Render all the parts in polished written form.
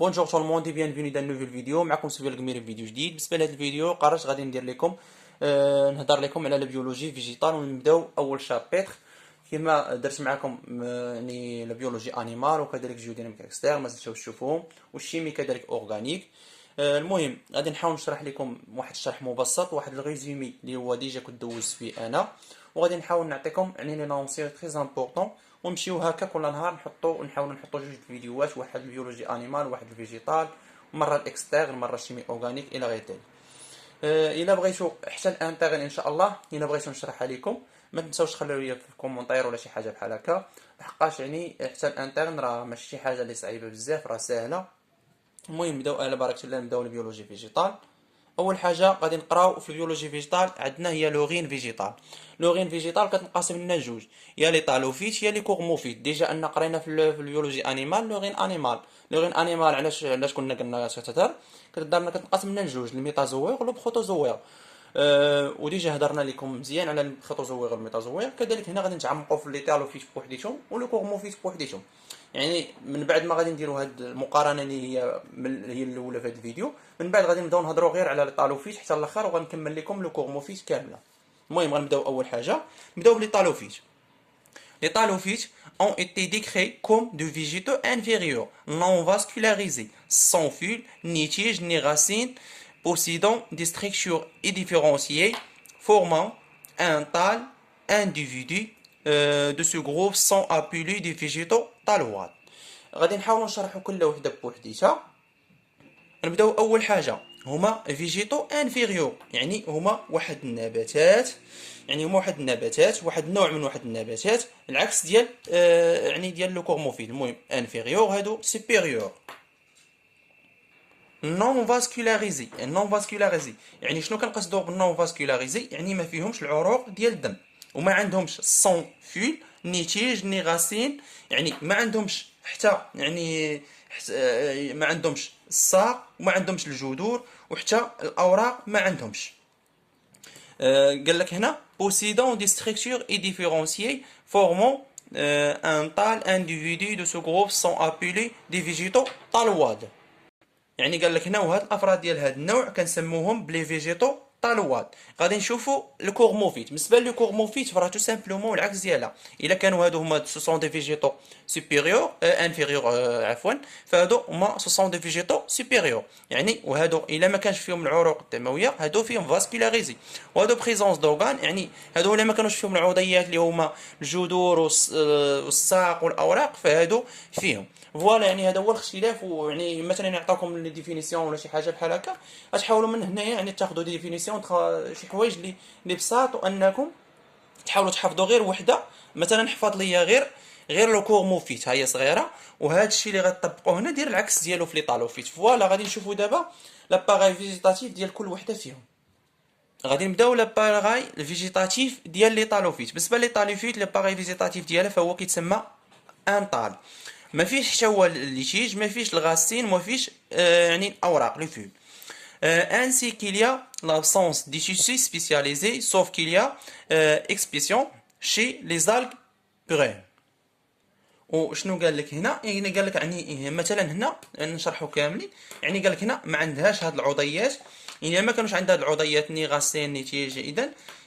بونجور تو الموند بيانفيني دا نوفيل فيديو. معكم سفيان القميري في فيديو جديد. بالنسبه لهذا الفيديو قررت غادي ندير لكم نهضر لكم على البيولوجي فيجيتال، ونبداو اول شابتر كما درت معكم يعني لا بيولوجي انيمال وكذلك جيوديناميك اكسترن ما زلتوش تشوفوهم، والشيمي كذلك اورغانيك. المهم غادي نحاول نشرح لكم واحد الشرح مبسط، واحد الريزومي اللي هو ديجا كنت دوزت فيه انا، وغادي نحاول نعطيكم يعني لي نونسيون تري امبورطون، ونمشيو هكا كل نهار نحاولوا نحطوا جوج فيديوهات، واحد البيولوجي انيمال واحد الفيجيتال، مره الاكسترن مره الشيمي اورغانيك الى غير ذلك. الا بغيتو حتى الانترن ان شاء الله الا بغيتو نشرحها لكم ما تنساوش تخليو لي في الكومونتير ولا شي حاجه بحال هكا، لحقاش يعني حتى الانترن راه ماشي شي حاجه اللي صعيبه بزاف، راه ساهله. المهم نبداو على بركه الله، نبداو البيولوجي فيجيتال. اول حاجه غادي نقراو في البيولوجي فيجيتال عندنا هي لوغين فيجيتال. لوغين فيجيتال كتنقسم لنا جوج، يا لي طالوفيت يا لي كورموفيت. ديجا ان قرينا في البيولوجي انيمال لوغين انيمال. لوغين انيمال علاش كنا قلنا كتهضر كتنقسم لنا لجوج، الميتازويغ ولو بروتوزويغ. وديجا هضرنا لكم مزيان على البروتوزويغ والميتازويغ. كذلك هنا غادي نتعمقوا في لي طالوفيت بوحديتهم ولو كورموفيت بوحديتهم. يعني من بعد ما غادي نديروا هاد المقارنه اللي هي الاولى في هذا الفيديو، من بعد غادي نبداو نهضروا غير على الطالوفيت حتى الاخر، وغنكمل لكم لو كورموفيت كامله. المهم غنبداو اول حاجه، نبداو بلي طالوفيت. Les talophytes ont été décrits comme de végétaux inférieurs, non vascularisés, sans fil, ni tige, ni racines, possédant des structures indifférenciées, formant un tal individu de ce groupe sont appelés des végétaux taloides. غادي نحاولوا نشرحوا كل وحده بوحديتها. نبداو اول حاجه، هما فيجيتو انفيريور، يعني هما واحد النباتات، واحد النوع من واحد النباتات، العكس ديال يعني ديال لو كورموفيل. المهم انفيريور هادو سوبيريور. نون فاسكولاريزي، نون فاسكولاريزي يعني شنو كنقصدوا بالنون فاسكولاريزي؟ يعني ما فيهمش العروق ديال الدم، وما عندهمش سون فيل ني تيج ني غاسين، يعني ما عندهمش حتى يعني ما عندهمش الساق وما عندهمش الجذور، وحتى الاوراق ما عندهمش. قال لك هنا possédant des structures et différenciées formant un tal individu de ce groupe sont appelés des végétaux taloides. يعني قال لك هنا وهاد الافراد ديال هاد النوع كنسموهم بلي فيجيتو طالوات. غادي نشوفوا الكورموفيت. بالنسبه للكورموفيت فراه تو سامبلومون العكس ديالها. الا كانوا هادو هما سو سون دي فيجيتو سوبيريور انفيريور عفوا، فهادو هما سو سون دي فيجيتو سوبيريور. يعني وهادو الا ما كانش فيهم العروق الدمويه هادو فيهم فاسكولاريزي، وهادو بريزونس دورغان، يعني هادو الا ما كانوش فيهم العضيات اللي هما الجذور والساق والاوراق فهادو فيهم. فوالا يعني هذا هو الاختلاف. ويعني مثلا نعطيكم لي ديفينيسيون ولا شي حاجه بحال هكا، غتحاولوا من هنايا يعني تاخذوا ديفينيسيون شي حوايج اللي بساط، وانكم تحاولوا تحفظوا غير وحده. مثلا حفظ ليا غير لو كورموفيت، ها هي صغيره، وهذا الشيء اللي غتطبقوه هنا دير العكس ديالو في لي طالوفيت. فوالا غادي نشوفوا دابا لاباراي فيجيتاتيف ديال كل وحده فيهم. غادي نبداو لاباراي الفيجيتاتيف ديال لي طالوفيت. بالنسبه لي طالوفيت لاباراي فيجيتاتيف ديالها فهو كيتسمى ان طال. ما فيش حتى هو الليتيج، ما فيش الغاسين، ما فيش يعني الاوراق لي فيل. ainsi qu'il y a l'absence de tissus spécialisés sauf qu'il y a expression chez les algues purines. وشنو قال لك هنا؟ يعني قال لك يعني مثلا هنا نشرحوا كاملين. يعني قال لك هنا ما عندهاش هاد العضيات، يعني ما كانوش عندها هاد العضيات ني غاسين ني تيجي.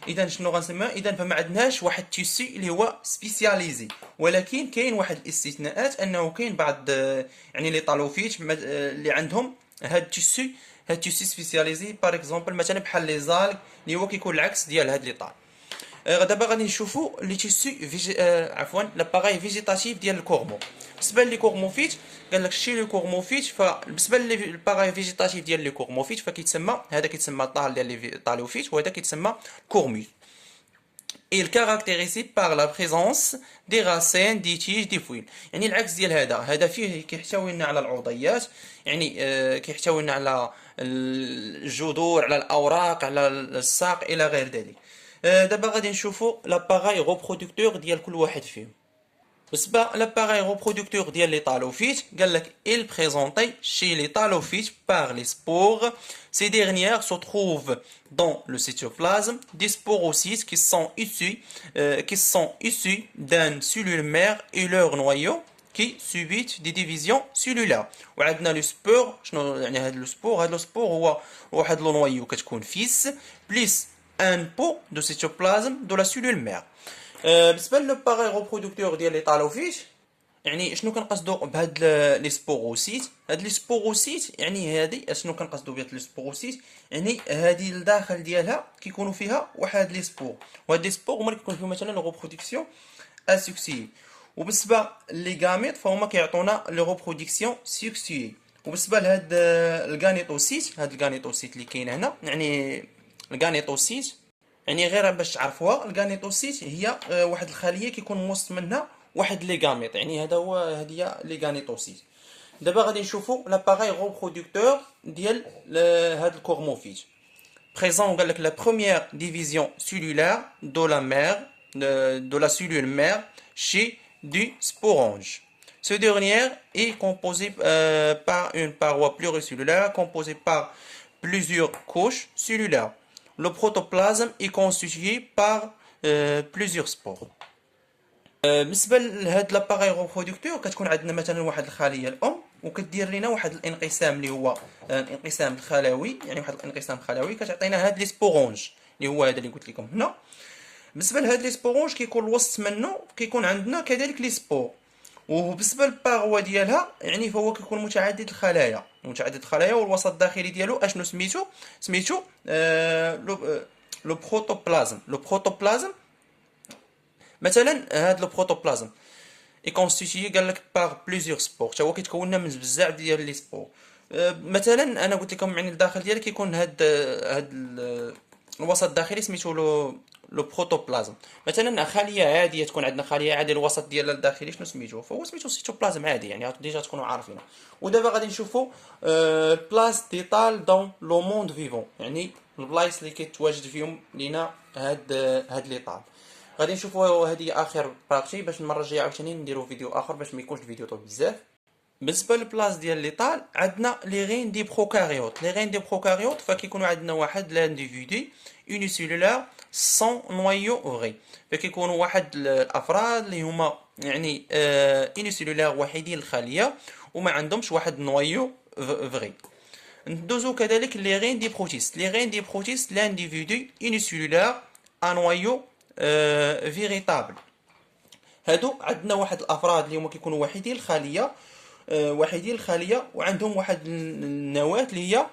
اذا شنو غنسميها؟ اذا فما عندناش واحد تيسي اللي هو سبيسياليزي. ولكن كاين واحد الاستثناءات، انه كاين بعض يعني لي طالوفيت اللي عندهم هاد تيسي سبيسياليزي. باغ اكزومبل مثلا بحال لي زالغ اللي هو كيكون العكس ديال هاد لي طال. دابا غادي نشوفوا لي تيسو عفوا لاباراي فيجيتاتيف ديال الكورمو. بالنسبه لي كورموفيت قال لك شي لي كورموفيت، فبالنسبه للباراي فيجيتاتيف ديال لي كورموفيت فكيتسمى هذا كيتسمى طال ديال لي طالوفيت، وهذا كيتسمى كورموس. Il caractérisé par la présence des racines, des tiges, des feuilles. يعني العكس ديال هذا فيه كيحتوي لنا على العضيات، يعني كيحتوي لنا على الجذور، على الاوراق، على الساق الى غير ذلك. دابا غادي نشوفوا لاباراي ريبرودكتور ديال كل واحد فيهم. بالنسبه لاباراي ريبرودكتور ديال لي طالوفيت قال لك il présenté chez les talophytes par les spores. Ces dernières se trouvent dans le cytoplasme des sporocytes qui sont issus d'un cellule mère et leur noyau كي سوبيت دي ديفيزيون سيلولار. وعندنا لو سبور. شنو يعني هذا لو سبور؟ هذا لو سبور هو واحد لو نويو كتكون فيس بليس ان بو دو سيتوبلازم دو لا سيلول مير. بالنسبه للباغي ريبرودكتور ديال لي طالوفيت، يعني شنو كنقصدو بهاد لي سبوروسيت؟ هاد لي سبوروسيت يعني هادي شنو كنقصدو بهاد لي سبوروسيت؟ يعني هادي الداخل ديالها كيكونوا فيها واحد لي سبور، وهاد لي سبور هما اللي كيكون فيهم مثلا لو ريبرودكسيون اسكسيي. وبالنسبه لي غاميت فهما كيعطونا لو ريبرودكسيون سكسيي. وبالنسبه لهاد الغانيتوسيت، هاد الغانيتوسيت اللي كاين هنا، يعني الغانيتوسيت يعني غير باش تعرفوها، الغانيتوسيت هي واحد الخليه كيكون موسط منها واحد لي غاميط، يعني هذا هو هادي هي لي غانيتوسيت. دابا غادي نشوفوا لاباغي ريبرودكتور ديال هاد الكورموفيت. Présent قال لك la première division cellulaire de la mère de la cellule mère chez du sporange. Ce dernier est composé par une paroi pluricellulaire composée par plusieurs couches cellulaires. Le protoplasme est constitué par plusieurs spores. بالنسبه لهاد لاباغي ريبرودكتور كتكون عندنا مثلا واحد الخليه الام وكدير لنا واحد الانقسام اللي هو الانقسام الخلوي، يعني واحد الانقسام خلوي كتعطينا هاد لي سبورونج اللي هو هذا اللي قلت لكم هنا. بالنسبه لهاد لي سبورونج كيكون الوسط منه كيكون عندنا كذلك لي سبور. وبالنسبه للباغوا ديالها يعني فهو كيكون متعدد الخلايا، والوسط الداخلي ديالو اشنو سميتو لو بروتوبلازم. لو بروتوبلازم مثلا هاد لو بروتوبلازم اي كونستيتيي قال لك باغ بليزيور سبور، حتى هو كيتكون من بزاف ديال لي سبور. مثلا انا قلت لكم يعني الداخل ديالك كيكون هاد الوسط الداخلي سميتو لو بروتوبلازم. مثلا خليه عاديه تكون عندنا خليه عاديه الوسط ديالها الداخلي شنو سميتو؟ فهو سميتو سيتوبلازم عادي، يعني ديجا تكونوا عارفينه. ودابا غادي نشوفوا بلاص ديتال دون لو موند فيفون، يعني البلايص اللي كيتواجد فيهم لينا هاد لي طال. غادي نشوفوا هذه اخر بارتي باش المره الجايه عاوتاني نديروا فيديو اخر باش ما يكونش الفيديو طويل بزاف. بالنسبه للبلاص ديال لي طال عندنا لي غين دي بروكاريوت. لي غين دي بروكاريوت فكيكونوا عندنا واحد لانديفيدي يونيسيلولار سون نويو غي، فكيكونوا واحد الافراد اللي هما يعني يونيسيلولار وحيدين الخليه وما عندهمش واحد نويو فغي. ندوزو كذلك لي غين دي بروتيست. لي غين دي بروتيست لانديفيدي يونيسيلولار ان نويو فيريتابل. هادو عندنا واحد الافراد اللي هما كيكونوا وحيدين الخليه وعندهم واحد النواه اللي هي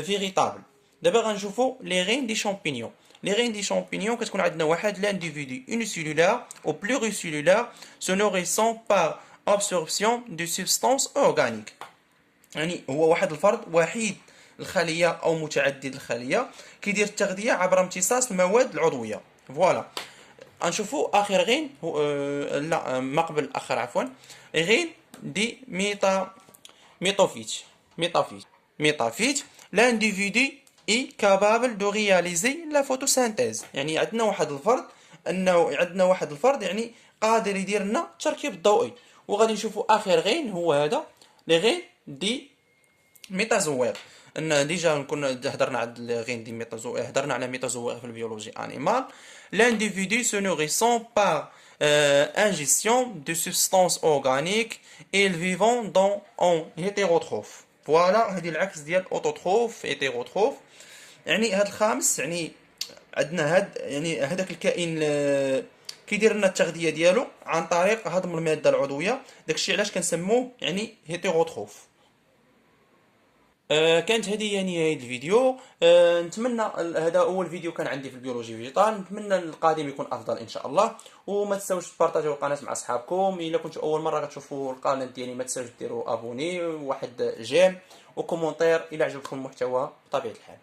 فيريتابل. دابا غنشوفوا لي غين دي شامبينيون. لي غين دي شامبينيون كتكون عندنا واحد لانديفيدو يونيسيلولار او بلوريسيلولار سو نوريسون بار ابسوربسيون دو سبستانس اورغانيك، يعني هو واحد الفرد وحيد الخليه او متعدد الخليه كيدير التغذيه عبر امتصاص المواد العضويه. فوالا غنشوفوا اخر غين لا ما قبل الاخر عفوا، غين دي ميتافيت لانديفيدي اي كابابل دو رياليزي لا فوتوسينتيز، يعني عندنا واحد الفرد يعني قادر يدير لنا التركيب الضوئي. وغادي نشوفوا اخر غين هو هذا لي غين دي ميتازوير. ان ديجا كنا هضرنا على الغين دي ميتازوير، هضرنا على ميتازوير في البيولوجي انيمال. L'individu se nourrissant par ingestion de substances organiques et vivant dans en hétérotrophe. فوالا هذه العكس ديال اوتوتروف هيتيروتروف. يعني هذا الخامس يعني عندنا يعني هذاك الكائن كيدير لنا التغذيه ديالو عن طريق هضم الماده العضويه، داكشي علاش كنسموه يعني هيتيروتروف. كانت هذه يعني نهايه الفيديو. نتمنى هذا اول فيديو كان عندي في البيولوجي فيجيتال، نتمنى القادم يكون افضل ان شاء الله. وما تنساوش تبارطاجيو القناه مع اصحابكم. الا كنتوا اول مره كتشوفوا القناه ديالي ما تنساوش ديروا ابوني وواحد جيم وكومونتير الا عجبكم المحتوى بطبيعه الحال.